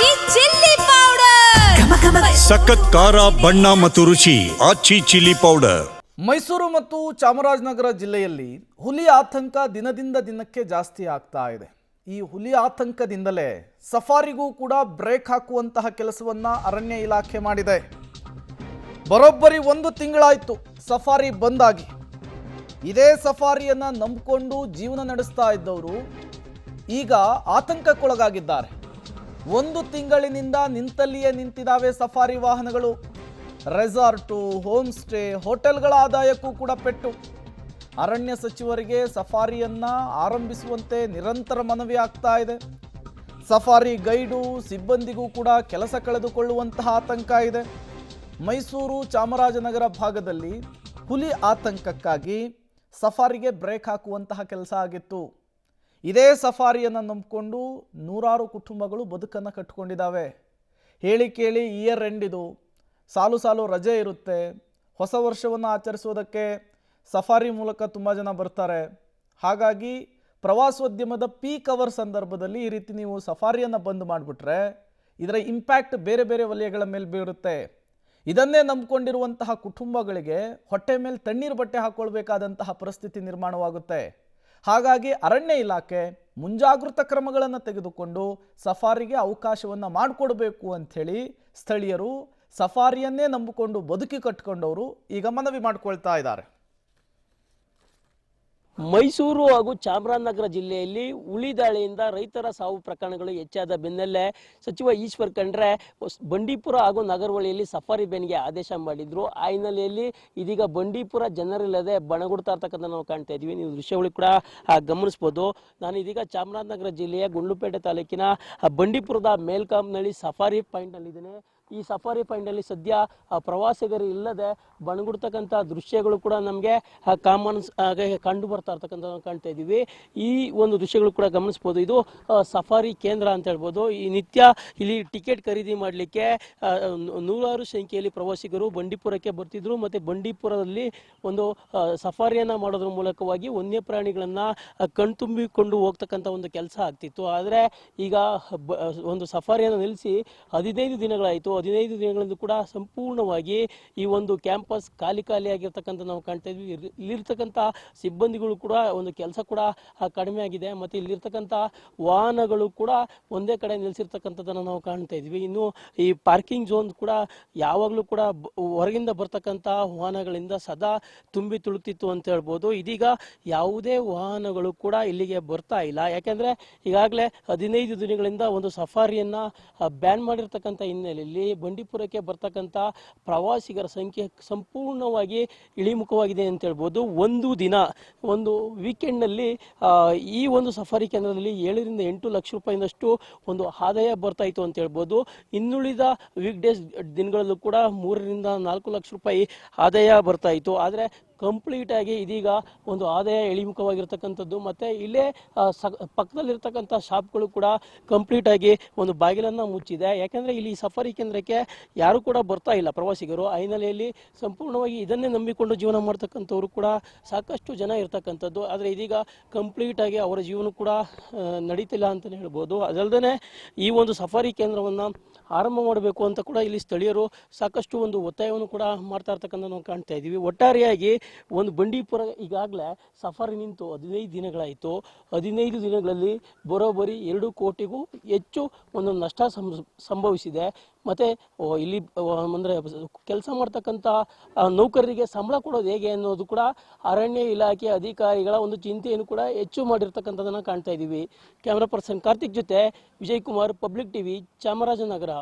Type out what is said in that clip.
ಆಚಿ chilli powder ಸಖತ್ ಖಾರ ಬಣ್ಣ ಮತ್ತು ರುಚಿ ಆಚಿ ಚಿಲ್ಲಿ ಪೌಡರ್. ಮೈಸೂರು ಮತ್ತು ಚಾಮರಾಜನಗರ ಜಿಲ್ಲೆಯಲ್ಲಿ ಹುಲಿ ಆತಂಕ ದಿನದಿಂದ ದಿನಕ್ಕೆ ಜಾಸ್ತಿ ಆಗ್ತಾ ಇದೆ. ಈ ಹುಲಿ ಆತಂಕದಿಂದಲೇ ಸಫಾರಿಗೂ ಕೂಡ ಬ್ರೇಕ್ ಹಾಕುವಂತಹ ಕೆಲಸವನ್ನ ಅರಣ್ಯ ಇಲಾಖೆ ಮಾಡಿದೆ. ಬರೋಬ್ಬರಿ 1 ತಿಂಗಳಾಯಿತು ಸಫಾರಿ ಬಂದಾಗಿ. ಇದೇ ಸಫಾರಿಯನ್ನ ನಂಬಿಕೊಂಡು ಜೀವನ ನಡೆಸ್ತಾ ಇದ್ದವರು ಈಗ ಆತಂಕಕ್ಕೊಳಗಾಗಿದ್ದಾರೆ. 1 ತಿಂಗಳಿನಿಂದ ನಿಂತಲ್ಲಿಯೇ ನಿಂತಿದ್ದಾವೆ ಸಫಾರಿ ವಾಹನಗಳು. ರೆಸಾರ್ಟು, ಹೋಮ್ ಸ್ಟೇ, ಹೋಟೆಲ್ಗಳ ಆದಾಯಕ್ಕೂ ಕೂಡ ಪೆಟ್ಟು. ಅರಣ್ಯ ಸಚಿವರಿಗೆ ಸಫಾರಿಯನ್ನ ಆರಂಭಿಸುವಂತೆ ನಿರಂತರ ಮನವಿ ಆಗ್ತಾ ಇದೆ. ಸಫಾರಿ ಗೈಡು ಸಿಬ್ಬಂದಿಗೂ ಕೂಡ ಕೆಲಸ ಕಳೆದುಕೊಳ್ಳುವಂತಹ ಆತಂಕ ಇದೆ. ಮೈಸೂರು ಚಾಮರಾಜನಗರ ಭಾಗದಲ್ಲಿ ಹುಲಿ ಆತಂಕಕ್ಕಾಗಿ ಸಫಾರಿಗೆ ಬ್ರೇಕ್ ಹಾಕುವಂತಹ ಕೆಲಸ ಆಗಿತ್ತು. ಇದೇ ಸಫಾರಿಯನ್ನು ನಂಬಿಕೊಂಡು ನೂರಾರು ಕುಟುಂಬಗಳು ಬದುಕನ್ನು ಕಟ್ಟಿಕೊಂಡಿದ್ದಾವೆ. ಹೇಳಿ ಕೇಳಿ ಇಯರ್ ಎಂಡ್ ಇದು, ಸಾಲು ಸಾಲು ರಜೆ ಇರುತ್ತೆ. ಹೊಸ ವರ್ಷವನ್ನು ಆಚರಿಸೋದಕ್ಕೆ ಸಫಾರಿ ಮೂಲಕ ತುಂಬ ಜನ ಬರ್ತಾರೆ. ಹಾಗಾಗಿ ಪ್ರವಾಸೋದ್ಯಮದ ಪೀಕ್ ಅವರ್ ಸಂದರ್ಭದಲ್ಲಿ ಈ ರೀತಿ ನೀವು ಸಫಾರಿಯನ್ನು ಬಂದ್ ಮಾಡಿಬಿಟ್ರೆ ಇದರ ಇಂಪ್ಯಾಕ್ಟ್ ಬೇರೆ ಬೇರೆ ವಲಯಗಳ ಮೇಲೆ ಬೀರುತ್ತೆ. ಇದನ್ನೇ ನಂಬಿಕೊಂಡಿರುವಂತಹ ಕುಟುಂಬಗಳಿಗೆ ಹೊಟ್ಟೆ ಮೇಲೆ ತಣ್ಣೀರು ಬಟ್ಟೆ ಹಾಕ್ಕೊಳ್ಬೇಕಾದಂತಹ ಪರಿಸ್ಥಿತಿ ನಿರ್ಮಾಣವಾಗುತ್ತೆ. ಹಾಗಾಗಿ ಅರಣ್ಯ ಇಲಾಖೆ ಮುಂಜಾಗೃತಾ ಕ್ರಮಗಳನ್ನು ತೆಗೆದುಕೊಂಡು ಸಫಾರಿಗೆ ಅವಕಾಶವನ್ನು ಮಾಡಿಕೊಡ್ಬೇಕು ಅಂಥೇಳಿ ಸ್ಥಳೀಯರು ಸಫಾರಿಯನ್ನೇ ನಂಬಿಕೊಂಡು ಬದುಕಿ ಕಟ್ಕೊಂಡವರು ಈಗ ಮನವಿ ಮಾಡ್ಕೊಳ್ತಾ ಇದ್ದಾರೆ. ಮೈಸೂರು ಹಾಗೂ ಚಾಮರಾಜನಗರ ಜಿಲ್ಲೆಯಲ್ಲಿ ಹುಲಿ ದಾಳಿಯಿಂದ ರೈತರ ಸಾವು ಪ್ರಕರಣಗಳು ಹೆಚ್ಚಾದ ಬೆನ್ನಲ್ಲೇ ಸಚಿವ ಈಶ್ವರ್ ಖಂಡ್ರೆ ಬಂಡೀಪುರ ಹಾಗೂ ನಗರವಳಿಯಲ್ಲಿ ಸಫಾರಿ ಬ್ಯಾನ್ಗೆ ಆದೇಶ ಮಾಡಿದ್ರು. ಆ ಹಿನ್ನೆಲೆಯಲ್ಲಿ ಇದೀಗ ಬಂಡೀಪುರ ಜನರಿಲ್ಲದೆ ಬಣಗುಡ್ತಾ ಇರ್ತಕ್ಕಂಥ ನಾವು ಕಾಣ್ತಾ ಇದ್ದೀವಿ. ನೀವು ದೃಶ್ಯಗಳು ಕೂಡ ಗಮನಿಸ್ಬೋದು. ನಾನು ಇದೀಗ ಚಾಮರಾಜನಗರ ಜಿಲ್ಲೆಯ ಗುಂಡ್ಲುಪೇಟೆ ತಾಲೂಕಿನ ಬಂಡೀಪುರದ ಮೇಲ್ಕಾಂನಲ್ಲಿ ಸಫಾರಿ ಪಾಯಿಂಟ್ನಲ್ಲಿದ್ದೇನೆ. ಈ ಸಫಾರಿ ಪಾಯಿಂಟಲ್ಲಿ ಸದ್ಯ ಪ್ರವಾಸಿಗರು ಇಲ್ಲದೆ ಬಣಗುಡ್ತಕ್ಕಂಥ ದೃಶ್ಯಗಳು ಕೂಡ ನಮಗೆ ಕಾಮನ್ ಕಂಡು ಬರ್ತಾ ಇರ್ತಕ್ಕಂಥ ಕಾಣ್ತಾ ಇದ್ದೀವಿ. ಈ ಒಂದು ದೃಶ್ಯಗಳು ಕೂಡ ಗಮನಿಸ್ಬೋದು. ಇದು ಸಫಾರಿ ಕೇಂದ್ರ ಅಂತ ಹೇಳ್ಬೋದು. ಈ ನಿತ್ಯ ಇಲ್ಲಿ ಟಿಕೆಟ್ ಖರೀದಿ ಮಾಡಲಿಕ್ಕೆ ನೂರಾರು ಸಂಖ್ಯೆಯಲ್ಲಿ ಪ್ರವಾಸಿಗರು ಬಂಡೀಪುರಕ್ಕೆ ಬರ್ತಿದ್ರು. ಮತ್ತು ಬಂಡೀಪುರದಲ್ಲಿ ಒಂದು ಸಫಾರಿಯನ್ನು ಮಾಡೋದ್ರ ಮೂಲಕವಾಗಿ ವನ್ಯ ಪ್ರಾಣಿಗಳನ್ನು ಕಣ್ತುಂಬಿಕೊಂಡು ಹೋಗ್ತಕ್ಕಂಥ ಒಂದು ಕೆಲಸ ಆಗ್ತಿತ್ತು. ಆದರೆ ಈಗ ಒಂದು ಸಫಾರಿಯನ್ನು ನಿಲ್ಲಿಸಿ 15 ದಿನಗಳಾಯಿತು. 15 ದಿನಗಳಿಂದ ಕೂಡ ಸಂಪೂರ್ಣವಾಗಿ ಈ ಒಂದು ಕ್ಯಾಂಪಸ್ ಖಾಲಿ ಆಗಿರ್ತಕ್ಕಂಥ ನಾವು ಕಾಣ್ತಾ ಇದ್ವಿ. ಇಲ್ಲಿರ್ತಕ್ಕಂಥ ಸಿಬ್ಬಂದಿಗಳು ಕೂಡ ಒಂದು ಕೆಲಸ ಕೂಡ ಕಡಿಮೆ ಆಗಿದೆ. ಮತ್ತು ಇಲ್ಲಿರ್ತಕ್ಕಂಥ ವಾಹನಗಳು ಕೂಡ ಒಂದೇ ಕಡೆ ನಿಲ್ಲಿಸಿರ್ತಕ್ಕಂಥದ್ದನ್ನು ನಾವು ಕಾಣ್ತಾ ಇದ್ವಿ. ಇನ್ನು ಈ ಪಾರ್ಕಿಂಗ್ ಝೋನ್ ಕೂಡ ಯಾವಾಗಲೂ ಕೂಡ ಹೊರಗಿಂದ ಬರ್ತಕ್ಕಂಥ ವಾಹನಗಳಿಂದ ಸದಾ ತುಂಬಿ ತುಳುಕ್ತಿತ್ತು ಅಂತ ಹೇಳ್ಬೋದು. ಇದೀಗ ಯಾವುದೇ ವಾಹನಗಳು ಕೂಡ ಇಲ್ಲಿಗೆ ಬರ್ತಾ ಇಲ್ಲ. ಯಾಕೆಂದರೆ ಈಗಾಗಲೇ 15 ದಿನಗಳಿಂದ ಒಂದು ಸಫಾರಿಯನ್ನು ಬ್ಯಾನ್ ಮಾಡಿರ್ತಕ್ಕಂಥ ಹಿನ್ನೆಲೆಯಲ್ಲಿ ಬಂಡೀಪುರಕ್ಕೆ ಬರ್ತಕ್ಕಂಥ ಪ್ರವಾಸಿಗರ ಸಂಖ್ಯೆ ಸಂಪೂರ್ಣವಾಗಿ ಇಳಿಮುಖವಾಗಿದೆ ಅಂತ ಹೇಳ್ಬೋದು. ಒಂದು ವೀಕೆಂಡ್ನಲ್ಲಿ ಈ ಒಂದು ಸಫಾರಿ ಕೇಂದ್ರದಲ್ಲಿ 7 ರಿಂದ 8 ಲಕ್ಷ ರೂಪಾಯಿನಷ್ಟು ಒಂದು ಆದಾಯ ಬರ್ತಾ ಇತ್ತು ಅಂತ ಹೇಳ್ಬೋದು. ಇನ್ನುಳಿದ ವೀಕ್ ಡೇಸ್ ದಿನಗಳಲ್ಲೂ ಕೂಡ 3 ರಿಂದ 4 ಲಕ್ಷ ರೂಪಾಯಿ ಆದಾಯ ಬರ್ತಾ ಇತ್ತು. ಆದರೆ ಕಂಪ್ಲೀಟ್ ಆಗಿ ಇದೀಗ ಒಂದು ಆದಾಯ ಇಳಿಮುಖವಾಗಿರ್ತಕ್ಕಂಥದ್ದು. ಮತ್ತು ಇಲ್ಲೇ ಪಕ್ಕದಲ್ಲಿರ್ತಕ್ಕಂಥ ಶಾಪ್ಗಳು ಕೂಡ ಕಂಪ್ಲೀಟ್ ಆಗಿ ಒಂದು ಬಾಗಿಲನ್ನು ಮುಚ್ಚಿದೆ. ಯಾಕೆಂದರೆ ಇಲ್ಲಿ ಸಫಾರಿ ಕೇಂದ್ರಕ್ಕೆ ಯಾರು ಕೂಡ ಬರ್ತಾ ಇಲ್ಲ ಪ್ರವಾಸಿಗರು. ಆ ಹಿನ್ನೆಲೆಯಲ್ಲಿ ಸಂಪೂರ್ಣವಾಗಿ ಇದನ್ನೇ ನಂಬಿಕೊಂಡು ಜೀವನ ಮಾಡ್ತಕ್ಕಂಥವ್ರು ಕೂಡ ಸಾಕಷ್ಟು ಜನ ಇರ್ತಕ್ಕಂಥದ್ದು. ಆದರೆ ಇದೀಗ ಕಂಪ್ಲೀಟ್ ಆಗಿ ಅವರ ಜೀವನ ಕೂಡ ನಡೀತಿಲ್ಲ ಅಂತಲೇ ಹೇಳ್ಬೋದು. ಅದಲ್ಲದೆ ಈ ಒಂದು ಸಫಾರಿ ಕೇಂದ್ರವನ್ನು ಆರಂಭ ಮಾಡಬೇಕು ಅಂತ ಕೂಡ ಇಲ್ಲಿ ಸ್ಥಳೀಯರು ಸಾಕಷ್ಟು ಒಂದು ಒತ್ತಾಯವನ್ನು ಕೂಡ ಮಾಡ್ತಾ ಇರ್ತಕ್ಕಂಥ ನಾವು ಕಾಣ್ತಾ ಇದ್ದೀವಿ. ಒಟ್ಟಾರೆಯಾಗಿ ಒಂದು ಬಂಡೀಪುರ ಈಗಾಗಲೇ ಸಫಾರಿ ನಿಂತು 15 ದಿನಗಳಾಯಿತು. 15 ದಿನಗಳಲ್ಲಿ ಬರೋಬ್ಬರಿ 2 ಕೋಟಿಗೂ ಹೆಚ್ಚು ಒಂದು ನಷ್ಟ ಸಂಭವಿಸಿದೆ. ಮತ್ತು ಇಲ್ಲಿ ಅಂದರೆ ಕೆಲಸ ಮಾಡ್ತಕ್ಕಂಥ ನೌಕರರಿಗೆ ಸಂಬಳ ಕೊಡೋದು ಹೇಗೆ ಅನ್ನೋದು ಕೂಡ ಅರಣ್ಯ ಇಲಾಖೆ ಅಧಿಕಾರಿಗಳ ಒಂದು ಚಿಂತೆಯನ್ನು ಕೂಡ ಹೆಚ್ಚು ಮಾಡಿರ್ತಕ್ಕಂಥದ್ದನ್ನು ಕಾಣ್ತಾ ಇದ್ದೀವಿ. ಕ್ಯಾಮ್ರಾ ಪರ್ಸನ್ ಕಾರ್ತಿಕ್ ಜೊತೆ ವಿಜಯ್ ಕುಮಾರ್, ಪಬ್ಲಿಕ್ ಟಿವಿ, ಚಾಮರಾಜನಗರ.